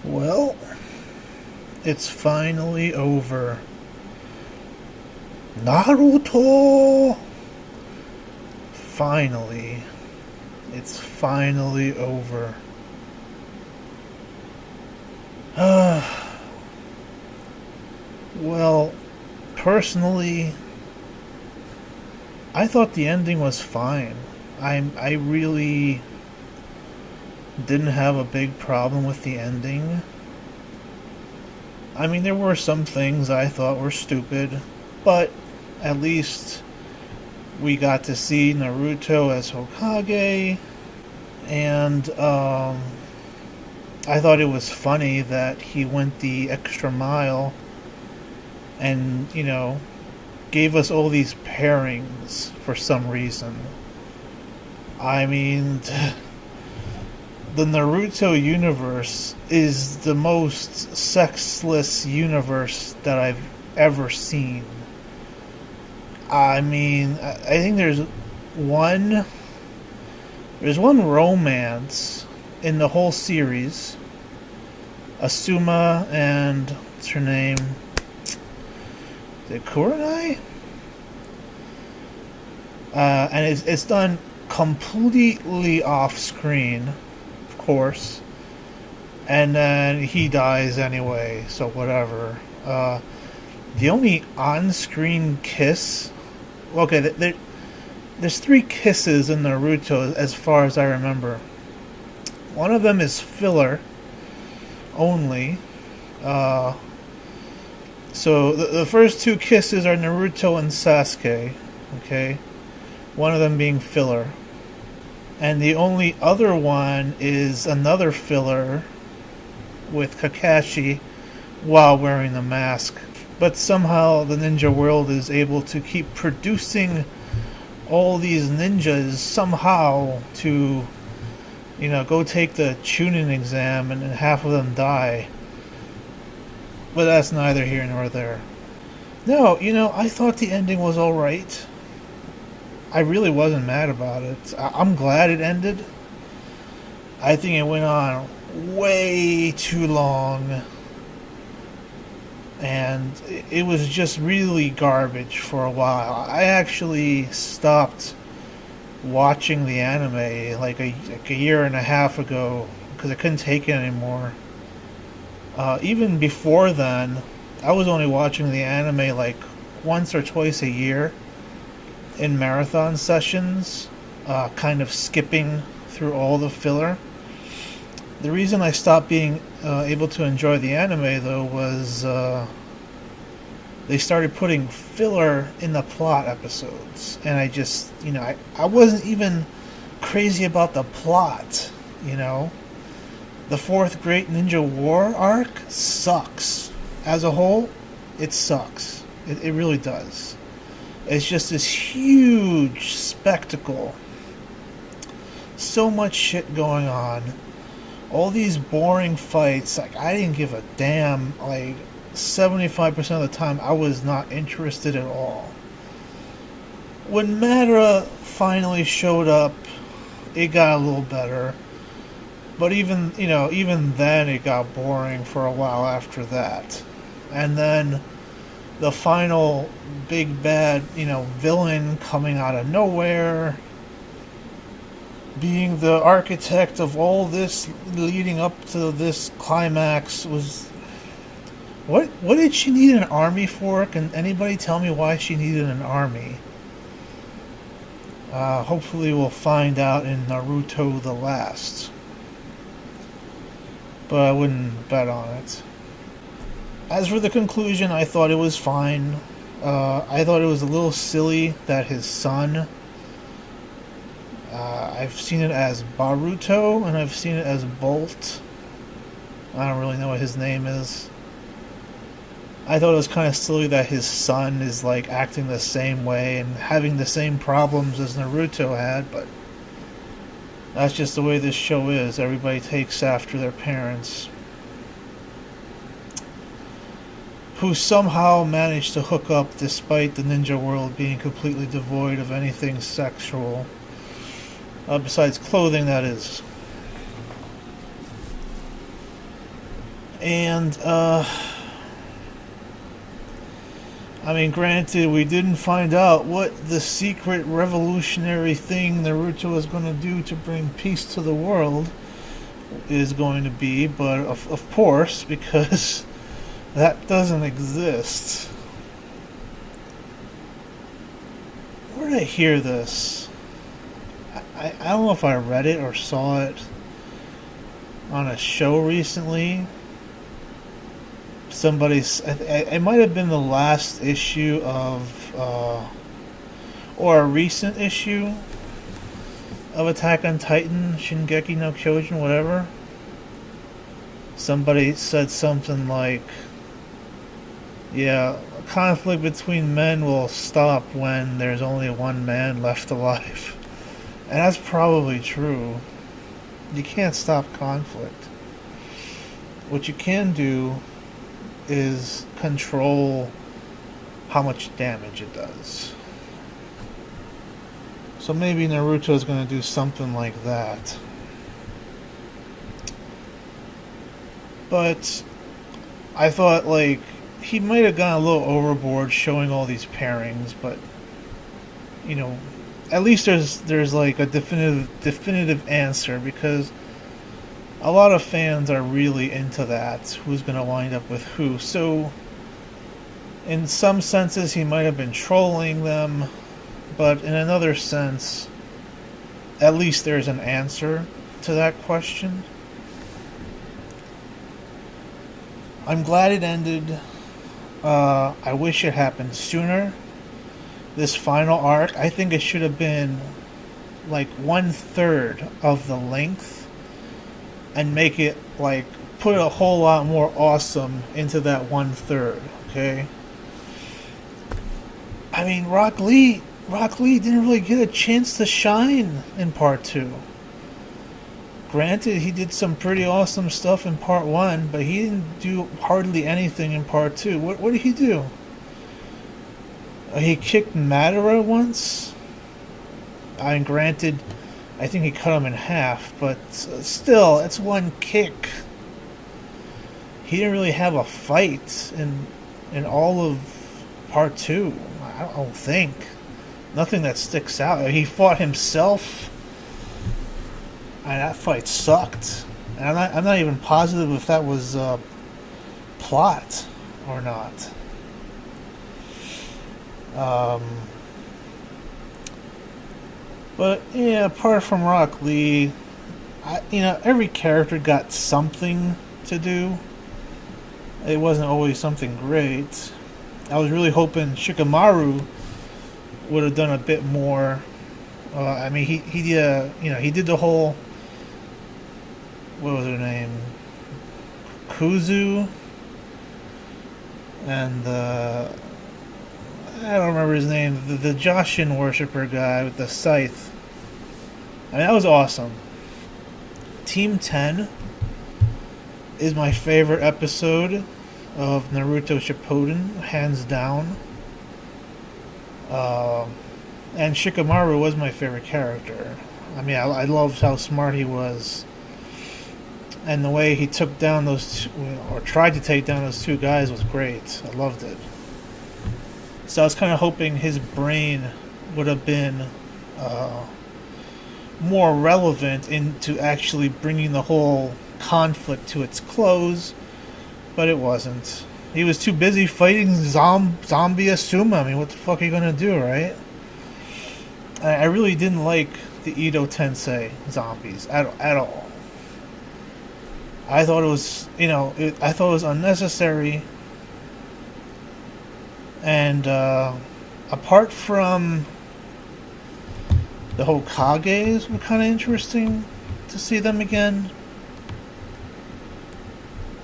Well, it's finally over. Naruto! Finally. It's finally over. Well, personally, I thought the ending was fine. I really didn't have a big problem with the ending. I mean, there were some things I thought were stupid, but at least we got to see Naruto as Hokage, and I thought it was funny that he went the extra mile and, gave us all these pairings for some reason. I mean, the Naruto universe is the most sexless universe that I've ever seen. I mean, I think one there's one romance in the whole series. Asuma and what's her name? Is it Kurenai? And it's done completely off screen, of course. And then he dies anyway, so whatever. The only on-screen kiss... Okay, there's 3 kisses in Naruto as far as I remember. One of them is filler only. So the first 2 kisses are Naruto and Sasuke, okay? One of them being filler. And the only other one is another filler with Kakashi while wearing the mask. But somehow the ninja world is able to keep producing all these ninjas somehow to, go take the Chunin exam and half of them die. But that's neither here nor there. No, I thought the ending was alright. I really wasn't mad about it. I'm glad it ended. I think it went on way too long. And it was just really garbage for a while. I actually stopped watching the anime like a year and a half ago because I couldn't take it anymore. Even before then, I was only watching the anime like once or twice a year in marathon sessions, kind of skipping through all the filler. The reason I stopped being able to enjoy the anime, though, was they started putting filler in the plot episodes. And I just, I wasn't even crazy about the plot, The Fourth Great Ninja War arc sucks. As a whole, it sucks. It really does. It's just this huge spectacle. So much shit going on. All these boring fights, I didn't give a damn. 75% of the time, I was not interested at all. When Madara finally showed up, it got a little better. But even then, it got boring for a while after that. And then the final big bad, villain coming out of nowhere, being the architect of all this leading up to this climax was... What did she need an army for? Can anybody tell me why she needed an army? Hopefully we'll find out in Naruto the Last. But I wouldn't bet on it. As for the conclusion, I thought it was fine. I thought it was a little silly that his son... I've seen it as Baruto, and I've seen it as Bolt. I don't really know what his name is. I thought it was kind of silly that his son is acting the same way and having the same problems as Naruto had, but that's just the way this show is. Everybody takes after their parents, who somehow managed to hook up despite the ninja world being completely devoid of anything sexual. Besides clothing, that is. And I mean, granted, we didn't find out what the secret revolutionary thing Naruto is going to do to bring peace to the world is going to be, but of course, because that doesn't exist. Where did I hear this? I don't know if I read it or saw it on a show recently. It might have been the last issue of, or a recent issue of Attack on Titan, Shingeki no Kyojin, whatever. Somebody said something like, yeah, conflict between men will stop when there's only one man left alive. And that's probably true. You can't stop conflict. What you can do is control how much damage it does. So maybe Naruto is going to do something like that. But I thought, like, he might have gone a little overboard showing all these pairings, but you know, at least there's like a definitive answer, because a lot of fans are really into that. Who's going to wind up with who? So, in some senses, he might have been trolling them, but in another sense, at least there's an answer to that question. I'm glad it ended. I wish it happened sooner. This final arc, I think it should have been like 1/3 of the length, and make it like put a whole lot more awesome into that 1/3. Okay. I mean, Rock Lee didn't really get a chance to shine in part 2. Granted, he did some pretty awesome stuff in part 1, but he didn't do hardly anything in part 2. What did he do? He kicked Madara once. I mean, granted, I think he cut him in half, but still, it's one kick. He didn't really have a fight in all of part 2. I don't think. Nothing that sticks out. He fought himself. And that fight sucked. And I'm not even positive if that was plot or not. But yeah, apart from Rock Lee, every character got something to do. It wasn't always something great. I was really hoping Shikamaru would have done a bit more. I mean, he did the whole, what was her name, Kuzu, and I don't remember his name, the Joshin worshiper guy with the scythe. I mean, that was awesome. Team 10 is my favorite episode of Naruto Shippuden, hands down. And Shikamaru was my favorite character. I mean, I loved how smart he was. And the way he took down those two, or tried to take down those two guys, was great. I loved it. So I was kind of hoping his brain would have been more relevant into actually bringing the whole conflict to its close, but it wasn't. He was too busy fighting zombie Asuma. I mean, what the fuck are you gonna do, right? I really didn't like the Edo Tensei zombies at all. I thought it was, I thought it was unnecessary. And apart from the Hokages were kind of interesting to see them again.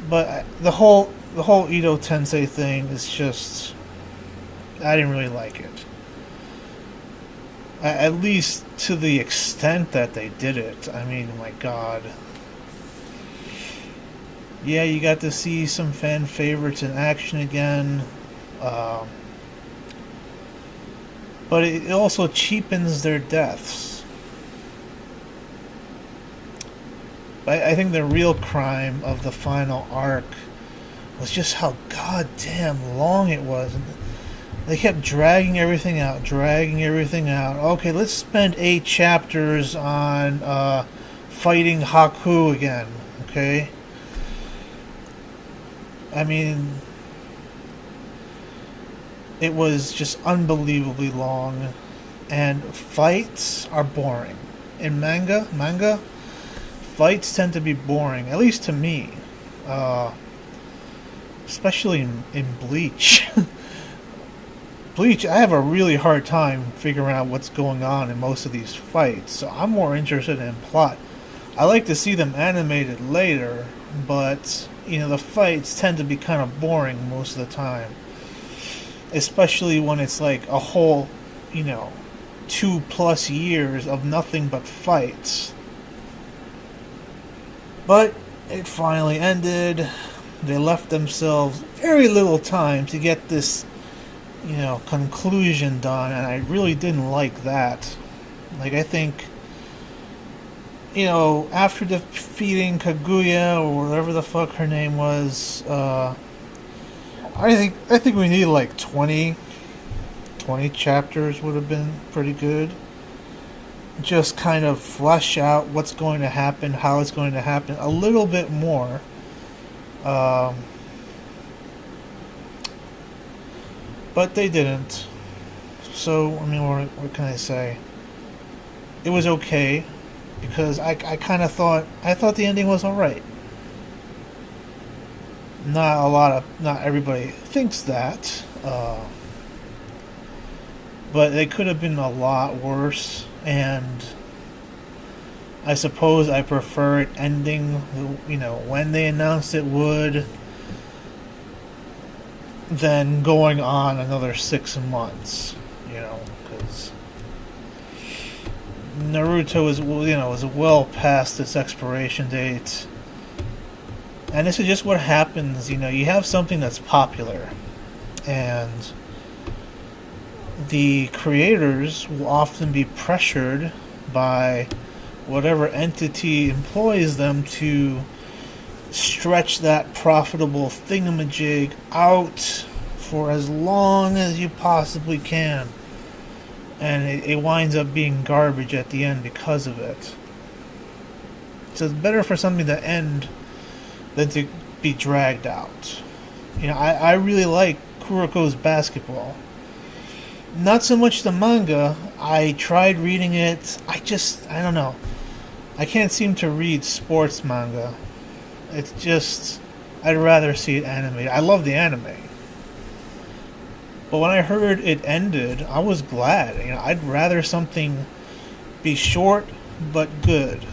But the whole Edo Tensei thing is just, I didn't really like it. At least to the extent that they did it. I mean, my God. Yeah, you got to see some fan favorites in action again. But it also cheapens their deaths. But I think the real crime of the final arc was just how goddamn long it was. And they kept dragging everything out, dragging everything out. Okay, let's spend 8 chapters on fighting Haku again. Okay? I mean, it was just unbelievably long. And fights are boring. In manga, fights tend to be boring, at least to me. Especially in Bleach. Bleach, I have a really hard time figuring out what's going on in most of these fights, so I'm more interested in plot. I like to see them animated later, but, the fights tend to be kind of boring most of the time. Especially when it's like a whole, 2+ years of nothing but fights. But it finally ended. They left themselves very little time to get this, conclusion done, and I really didn't like that. Like, I think, after defeating Kaguya, or whatever the fuck her name was, I think we need like 20 chapters would have been pretty good. Just kind of flesh out what's going to happen, how it's going to happen a little bit more. But they didn't. So, I mean, what can I say? It was okay, because I kind of thought the ending was alright. Not everybody thinks that, but it could have been a lot worse, and I suppose I prefer it ending, when they announced it would, than going on another 6 months, because Naruto is well past its expiration date. And this is just what happens, you have something that's popular, and the creators will often be pressured by whatever entity employs them to stretch that profitable thingamajig out for as long as you possibly can. And it winds up being garbage at the end because of it. So it's better for something to end than to be dragged out. I really like Kuroko's basketball. Not so much the manga. I tried reading it. I don't know. I can't seem to read sports manga. It's just, I'd rather see it animated. I love the anime. But when I heard it ended, I was glad. I'd rather something be short but good.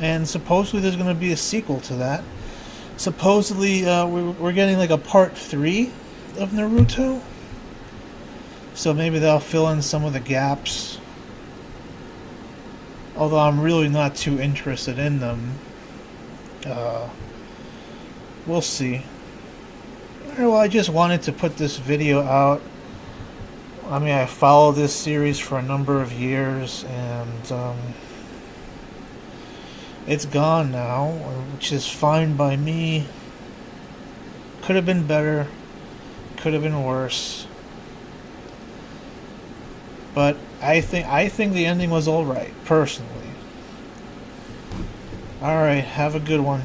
And supposedly there's going to be a sequel to that. Supposedly we're getting like a part 3 of Naruto. So maybe they'll fill in some of the gaps. Although I'm really not too interested in them. We'll see. Well, I just wanted to put this video out. I mean, I followed this series for a number of years, and it's gone now, which is fine by me. Could have been better. Could have been worse. But I think the ending was alright, personally. Alright, have a good one.